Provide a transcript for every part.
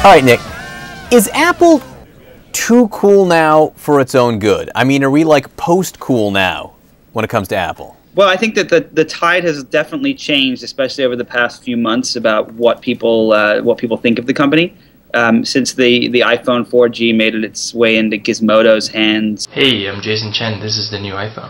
All right, Nick, is Apple too cool now for its own good? I mean, are we like post-cool now when it comes to Apple? Well, I think that the tide has definitely changed, especially over the past few months, about what people think of the company. Since the iPhone 4G made its way into Gizmodo's hands. Hey, I'm Jason Chen. This is the new iPhone.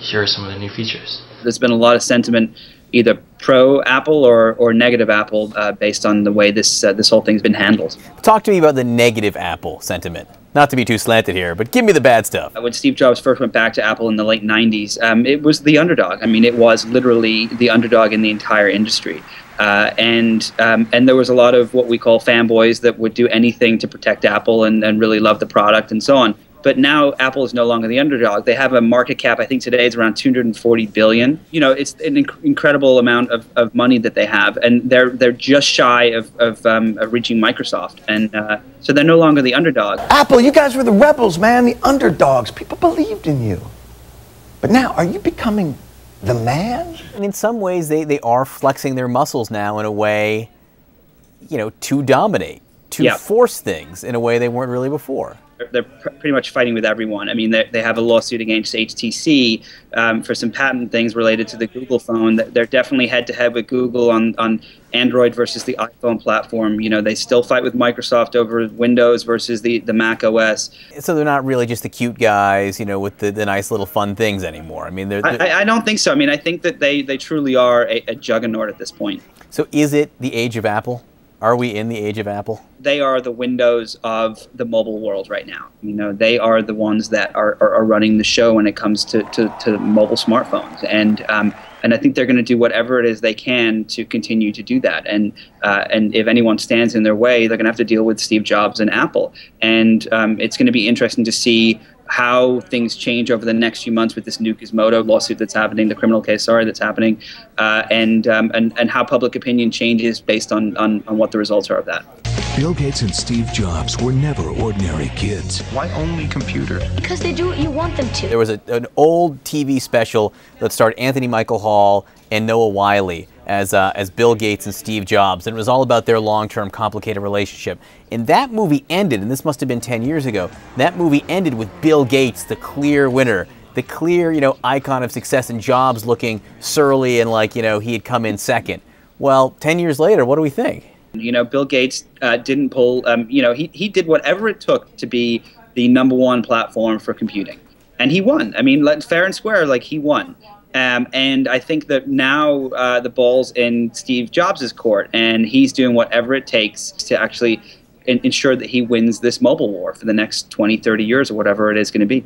Here are some of the new features. There's been a lot of sentiment, either pro Apple or negative Apple, based on the way this whole thing's been handled. Talk to me about the negative Apple sentiment. Not to be too slanted here, but give me the bad stuff. When Steve Jobs first went back to Apple in the late 90s, it was the underdog. I mean, it was literally the underdog in the entire industry. And there was a lot of what we call fanboys that would do anything to protect Apple and really love the product and so on. But now Apple is no longer the underdog. They have a market cap, I think today is around $240 billion. You know, it's an incredible amount of money that they have, and they're just shy of reaching Microsoft, and so they're no longer the underdog. Apple, you guys were the rebels, man, the underdogs. People believed in you. But now, are you becoming the man? And in some ways, they are flexing their muscles now in a way, you know, to dominate, to force things in a way they weren't really before. They're pretty much fighting with everyone. I mean, they have a lawsuit against HTC for some patent things related to the Google phone. They're definitely head-to-head with Google on Android versus the iPhone platform. You know, they still fight with Microsoft over Windows versus the Mac OS. So they're not really just the cute guys, you know, with the nice little fun things anymore. I mean, I don't think so. I mean, I think that they truly are a juggernaut at this point. So is it the age of Apple? Are we in the age of Apple? They are the Windows of the mobile world right now. You know, they are the ones that are running the show when it comes to mobile smartphones. And I think they're going to do whatever it is they can to continue to do that. And if anyone stands in their way, they're going to have to deal with Steve Jobs and Apple. And it's going to be interesting to see how things change over the next few months with this new Gizmodo lawsuit that's happening, the criminal case, that's happening, and how public opinion changes based on what the results are of that. Bill Gates and Steve Jobs were never ordinary kids. Why only computer? Because they do what you want them to. There was an old TV special that starred Anthony Michael Hall and Noah Wyle as Bill Gates and Steve Jobs, and it was all about their long-term complicated relationship. And that movie ended, and this must have been 10 years ago, that movie ended with Bill Gates, the clear winner, the clear, you know, icon of success, and Jobs looking surly and like, you know, he had come in second. Well, 10 years later, what do we think? You know, Bill Gates didn't pull, you know, he did whatever it took to be the #1 platform for computing. And he won. I mean, fair and square, like, he won. And I think that now the ball's in Steve Jobs' court, and he's doing whatever it takes to actually ensure that he wins this mobile war for the next 20, 30 years or whatever it is going to be.